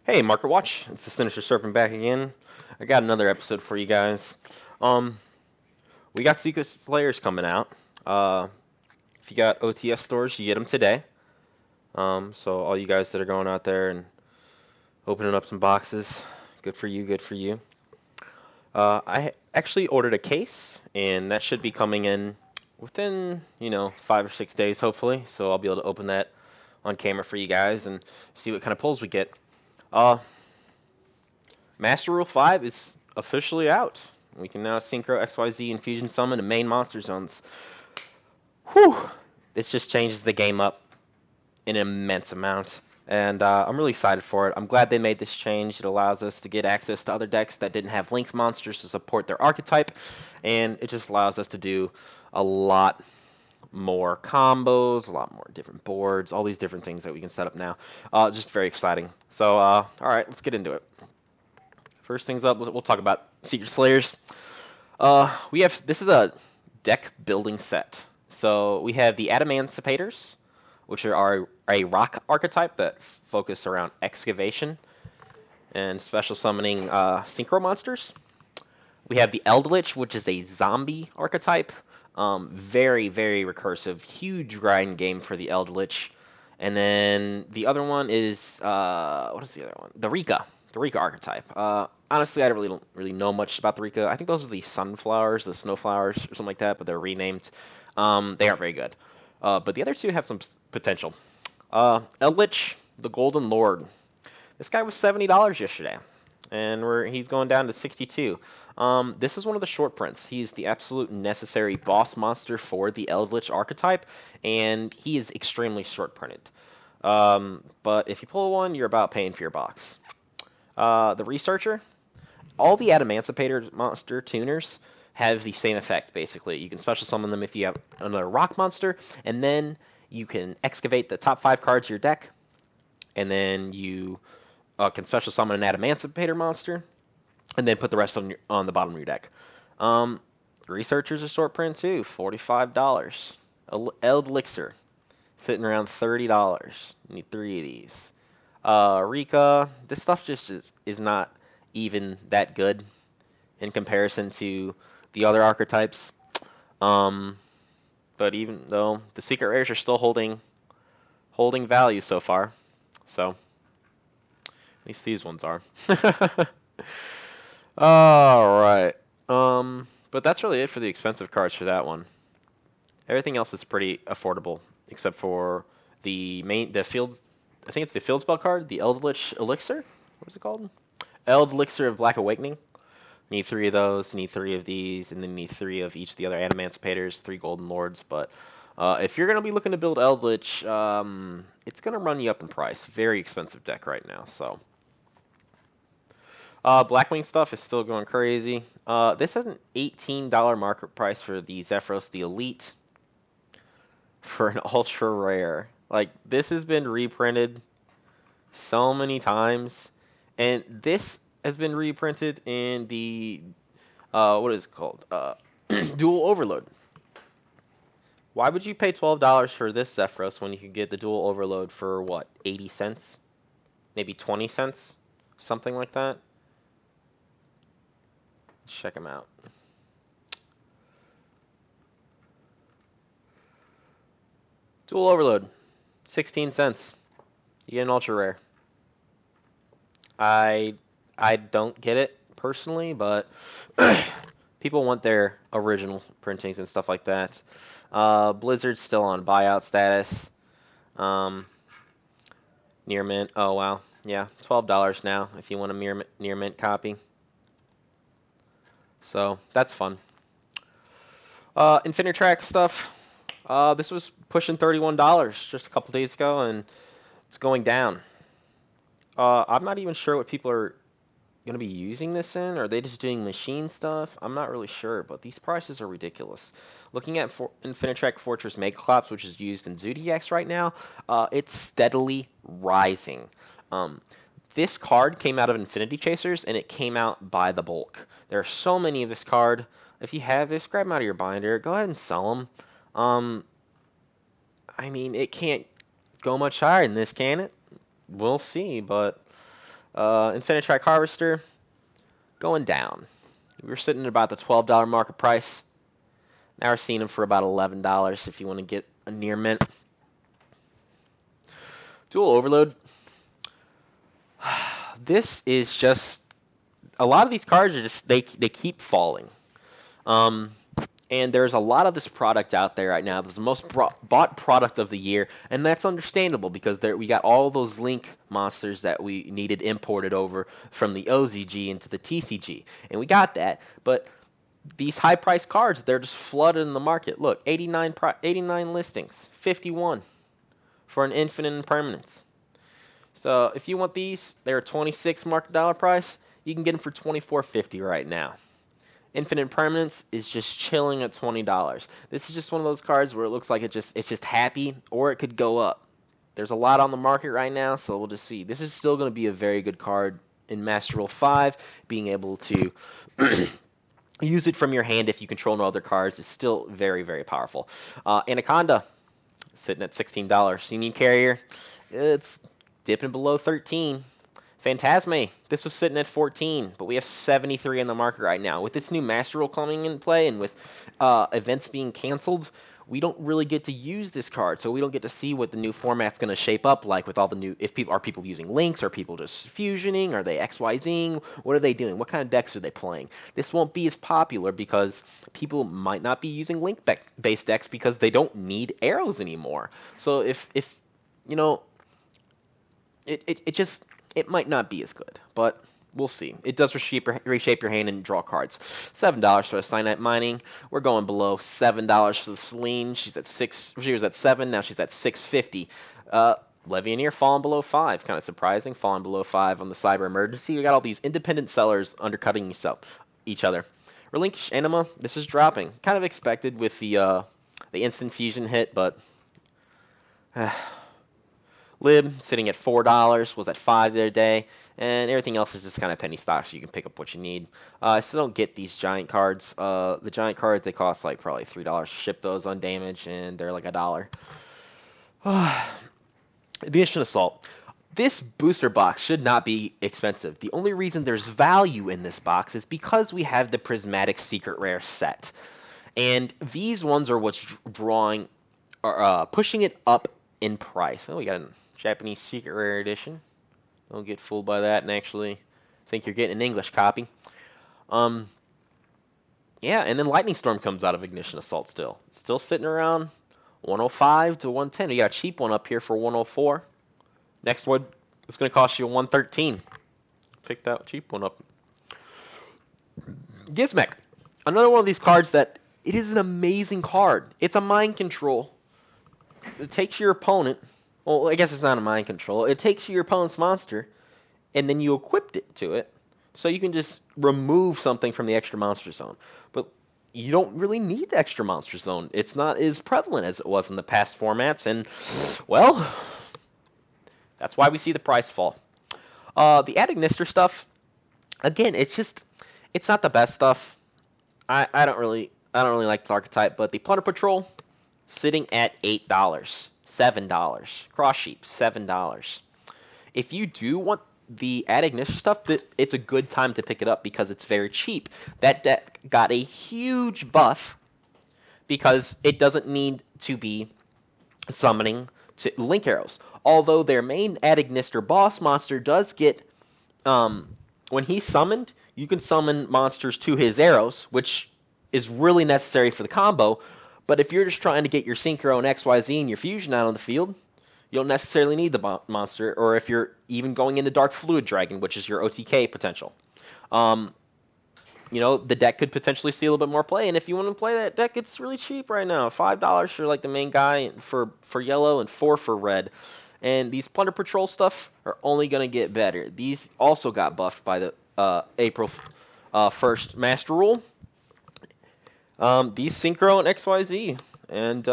Hey, Market Watch. It's the Sinister Serpent back again. I got another episode for you guys. Um, we got Secret Slayers coming out. If you got OTS stores, you get them today. So all you guys that are going out there and opening up some boxes, good for you, good for you. I actually ordered a case, and that should be coming in within, 5 or 6 days, hopefully. So I'll be able to open that on camera for you guys and see what kind of pulls we get. Uh, Master Rule 5 is officially out. We can now Synchro XYZ and Fusion Summon to main monster zones. Whew! This just changes the game up in an immense amount. And I'm really excited for it. I'm glad they made this change. It allows us to get access to other decks that didn't have Lynx monsters to support their archetype. And it just allows us to do a lot more combos, a lot more different boards, all these different things that we can set up now. Just very exciting. So, alright, let's get into it. First things up, we'll talk about Secret Slayers. This is a deck building set. So we have the Adamancipators, which are a rock archetype that focus around excavation and special summoning synchro monsters. We have the Eldlich, which is a zombie archetype. Very, very recursive, huge grind game for the Eldlich. And then the other one is what is the other one? The Rika archetype. Honestly, I don't really know much about the Rika. I think those are the sunflowers, the snowflowers, or something like that, but they're renamed. They aren't very good. But the other two have some potential. Eldlich, the Golden Lord. This guy was $70 yesterday, and he's going down to 62. This is one of the short prints. He's the absolute necessary boss monster for the Eldlich archetype, and he is extremely short printed. But if you pull one, you're about paying for your box. The Researcher, all the Adamancipator monster tuners have the same effect, basically. You can special summon them if you have another rock monster, and then you can excavate the top 5 cards of your deck, and then you can special summon an Adamancipator monster, and then put the rest on the bottom of your deck. Researchers are short print too, $45. Eldlich, sitting around $30. You need 3 of these. Rika, this stuff just is not even that good in comparison to the other archetypes. But even though the secret rares are still holding value so far, so at least these ones are. All right. But that's really it for the expensive cards for that one. Everything else is pretty affordable, except for the field. I think it's the field spell card, the Eldlich Elixir. What is it called? Elixir of Black Awakening. Need 3 of those. Need 3 of these, and then need 3 of each of the other Adamancipators, 3 Golden Lords. But if you're gonna be looking to build Eldlich, it's gonna run you up in price. Very expensive deck right now. So. Blackwing stuff is still going crazy. This has an $18 market price for the Zephyros, the Elite, for an ultra rare. Like, this has been reprinted so many times, and this has been reprinted in the what is it called? Dual Overload. Why would you pay $12 for this Zephyros when you could get the Dual Overload for what, 80 cents? Maybe 20 cents? Something like that? Check them out. Dual Overload, 16 cents. You get an ultra rare. I don't get it personally, but people want their original printings and stuff like that. Blizzard's still on buyout status. Near mint. Oh wow, yeah, $12 now if you want a near mint copy. So that's fun. Infinitrack stuff. This was pushing $31 just a couple days ago, and it's going down. I'm not even sure what people are going to be using this in. Are they just doing machine stuff? I'm not really sure, but these prices are ridiculous. Looking at Infinitrack Fortress Megaclops, which is used in Zodiacs right now, it's steadily rising. This card came out of Infinity Chasers, and it came out by the bulk. There are so many of this card. If you have this, grab them out of your binder. Go ahead and sell them. I mean, it can't go much higher than this, can it? We'll see, but Infinite Track Harvester going down. We were sitting at about the $12 market price. Now we're seeing them for about $11 if you want to get a near mint. Dual Overload. This is just, a lot of these cards are just, they keep falling. And there's a lot of this product out there right now. This is the most bought product of the year, and that's understandable because we got all those Link monsters that we needed imported over from the OZG into the TCG, and we got that. But these high-priced cards, they're just flooded in the market. Look, 89 listings, 51 for an Infinite Impermanence. So if you want these, they're $26 market dollar price. You can get them for $24.50 right now. Infinite Impermanence is just chilling at $20. This is just one of those cards where it looks like it's just happy, or it could go up. There's a lot on the market right now, so we'll just see. This is still going to be a very good card in Master Rule 5. Being able to use it from your hand if you control no other cards is still very, very powerful. Anaconda, sitting at $16. Union Carrier, it's dipping below 13. Phantasme, this was sitting at 14, but we have 73 in the market right now. With this new Master Rule coming in play and with events being canceled, we don't really get to use this card, so we don't get to see what the new format's going to shape up like with all the new, are people using links, are people just fusioning, are they XYZing, what are they doing, what kind of decks are they playing? This won't be as popular because people might not be using link-based decks because they don't need arrows anymore. So if you know, it might not be as good, but we'll see. It does reshape your hand and draw cards. $7 for the Cyanite Mining. We're going below $7 for the Selene. She was at 7. Now she's at $6.50. Levianeer falling below 5. Kind of surprising. Falling below 5 on the Cyber Emergency. We got all these independent sellers undercutting each other. Relinquish Anima. This is dropping. Kind of expected with the instant fusion hit, but. Lib sitting at $4, was at $5 the other day, and everything else is just kind of penny stock, so you can pick up what you need. I still don't get these giant cards. The giant cards, they cost like probably $3 to ship those undamaged, and they're like $1. Ignition Assault. This booster box should not be expensive. The only reason there's value in this box is because we have the Prismatic Secret Rare set. And these ones are what's pushing it up in price. Oh, we got a Japanese Secret Rare Edition. Don't get fooled by that and actually think you're getting an English copy. Yeah, and then Lightning Storm comes out of Ignition Assault still. Still sitting around 105 to 110. We got a cheap one up here for 104. Next one, it's going to cost you 113. Pick that cheap one up. Gizmek. Another one of these cards that, it is an amazing card. It's a mind control. It takes your opponent, well, I guess it's not a mind control. It takes your opponent's monster, and then you equip it to it, so you can just remove something from the extra monster zone. But you don't really need the extra monster zone. It's not as prevalent as it was in the past formats, and, well, that's why we see the price fall. The Adamamancipator stuff, again, it's not the best stuff. I don't really like the archetype, but the Plunder Patrol, sitting at $8, $7. Cross Sheep, $7. If you do want the Adamamancipator stuff, it's a good time to pick it up because it's very cheap. That deck got a huge buff because it doesn't need to be summoning to link arrows. Although their main Adamamancipator boss monster does get, when he's summoned, you can summon monsters to his arrows, which is really necessary for the combo. But if you're just trying to get your Synchro and XYZ and your Fusion out on the field, you don't necessarily need the monster. Or if you're even going into Dark Fluid Dragon, which is your OTK potential. The deck could potentially see a little bit more play. And if you want to play that deck, it's really cheap right now. $5 for like the main guy for yellow and $4 for red. And these Plunder Patrol stuff are only going to get better. These also got buffed by the April 1st Master Rule. These Synchro and XYZ, and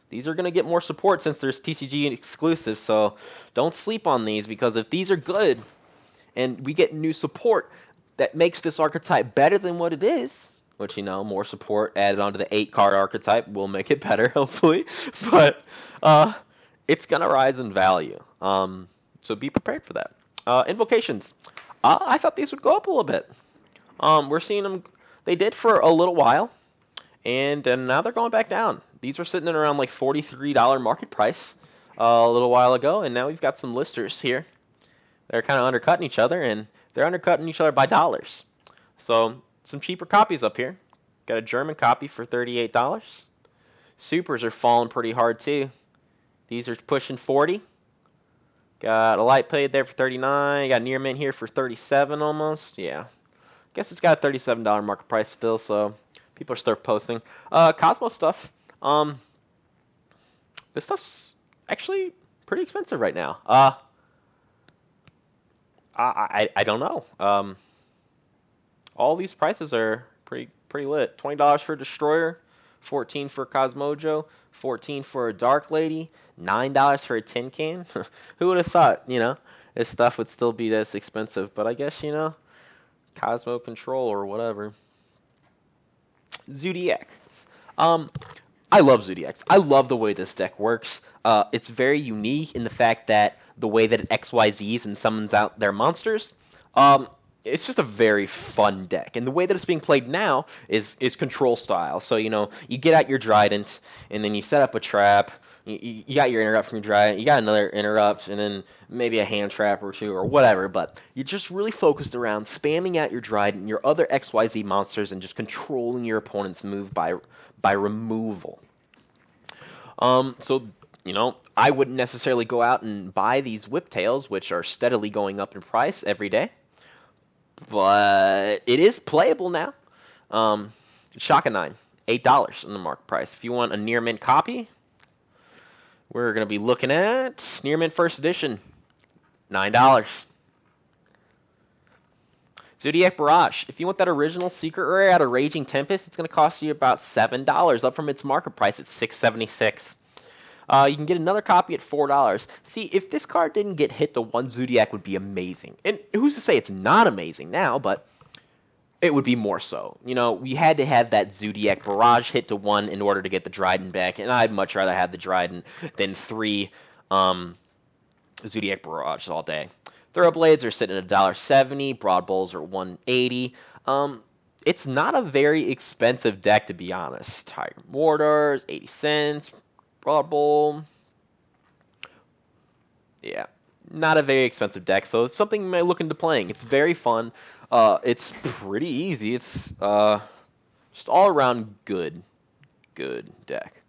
these are going to get more support since there's TCG exclusive, so don't sleep on these, because if these are good and we get new support that makes this archetype better than what it is, which, more support added onto the 8-card archetype will make it better, hopefully, but it's going to rise in value, so be prepared for that. Invocations. I thought these would go up a little bit. We're seeing them. They did for a little while, and now they're going back down. These were sitting at around like $43 market price a little while ago, and now we've got some listers here. They're kind of undercutting each other, and they're undercutting each other by dollars. So some cheaper copies up here. Got a German copy for $38. Supers are falling pretty hard too. These are pushing 40. Got a light plate there for 39. Got near mint here for 37 almost. Yeah. Guess it's got a $37 market price still, so people are still posting. Cosmos stuff. This stuff's actually pretty expensive right now. I don't know. All these prices are pretty lit. $20 for a Destroyer, $14 for a Cosmojo, $14 for a Dark Lady, $9 for a Tin Can. Who would have thought, this stuff would still be this expensive? But I guess, Cosmo Control or whatever. Zodiac. I love Zodiacs. I love the way this deck works. It's very unique in the fact that the way that it XYZs and summons out their monsters. It's just a very fun deck. And the way that it's being played now is control style. So, you get out your Trident, and then you set up a trap. You got your interrupt from your Trident. You got another interrupt, and then maybe a hand trap or two or whatever. But you're just really focused around spamming out your Trident and your other XYZ monsters and just controlling your opponent's move by removal. So, I wouldn't necessarily go out and buy these Whiptails, which are steadily going up in price every day. But it is playable now. Shaka 9, $8 in the market price. If you want a near mint copy, we're going to be looking at near mint first edition, $9. Zodiac Barrage. If you want that original secret rare out of Raging Tempest, it's going to cost you about $7, up from its market price at $6.76. You can get another copy at $4. See, if this card didn't get hit to 1 Zodiac would be amazing. And who's to say it's not amazing now, but it would be more so. We had to have that Zodiac Barrage hit to 1 in order to get the Dryden back, and I'd much rather have the Dryden than 3 Zodiac Barrages all day. Thoroughblades are sitting at $1.70. Broad Bowls are $1.80. It's not a very expensive deck, to be honest. Tiger Mortars, 80 cents. Broad Bowl. Yeah, not a very expensive deck, so it's something you may look into playing. It's very fun. It's pretty easy. It's just all around good deck.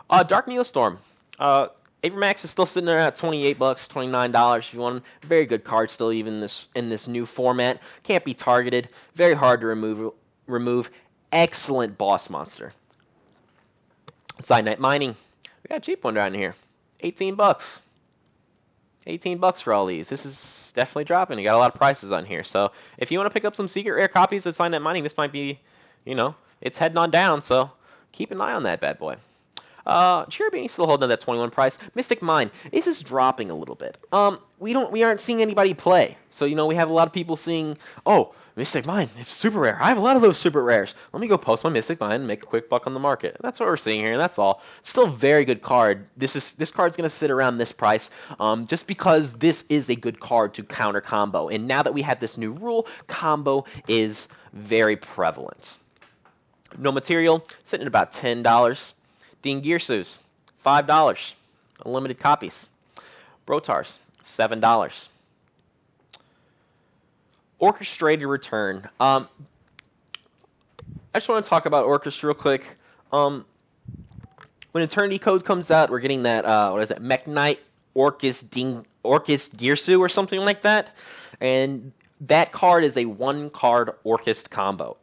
Dark Neostorm. Avermax is still sitting there at $28, $29 if you want. Very good card still, even in this new format. Can't be targeted. Very hard to remove. Excellent boss monster. Side Night Mining. We got a cheap one down here. $18. $18 for all these. This is definitely dropping. You got a lot of prices on here. So if you want to pick up some secret rare copies of Side Night Mining, this might be, it's heading on down. So keep an eye on that bad boy. Cherubini's still holding that 21 price. Mystic Mine. This is dropping a little bit. We aren't seeing anybody play. So, we have a lot of people seeing, oh, Mystic Mine, it's super rare. I have a lot of those super rares. Let me go post my Mystic Mine and make a quick buck on the market. And that's what we're seeing here, and that's all. Still a very good card. This card's going to sit around this price just because this is a good card to counter combo. And now that we have this new rule, combo is very prevalent. No material, sitting at about $10. Dean Gearsus, $5. Unlimited copies. Brotars, $7. Orchestrated Return. I just want to talk about Orchestra real quick. When Eternity Code comes out, we're getting that, Mech Knight Orcus Gearsu or something like that. And that card is a one-card Orchest combo.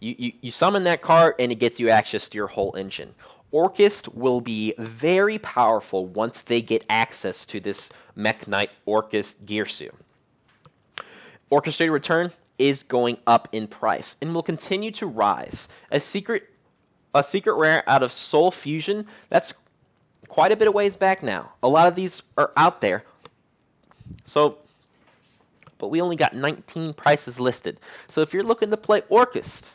You summon that card, and it gets you access to your whole engine. Orchest will be very powerful once they get access to this Mech Knight Orchest Gearsu. Orchestrated Return is going up in price and will continue to rise. A secret rare out of Soul Fusion, that's quite a bit of ways back now. A lot of these are out there. But we only got 19 prices listed. So if you're looking to play Orchest,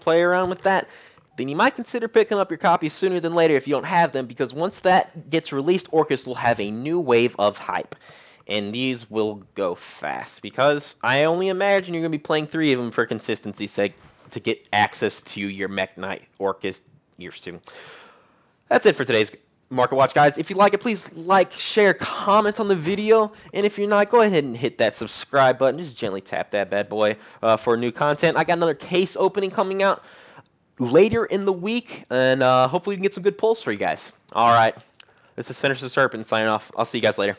play around with that, then you might consider picking up your copies sooner than later if you don't have them, because once that gets released, Orchest will have a new wave of hype. and these will go fast because I only imagine you're going to be playing 3 of them for consistency's sake to get access to your Mech Knight Orcus years soon. That's it for today's Market Watch, guys. If you like it, please like, share, comment on the video, and if you're not, go ahead and hit that subscribe button. Just gently tap that bad boy for new content. I got another case opening coming out later in the week, and hopefully we can get some good pulls for you guys. All right, this is Sinister Serpent signing off. I'll see you guys later.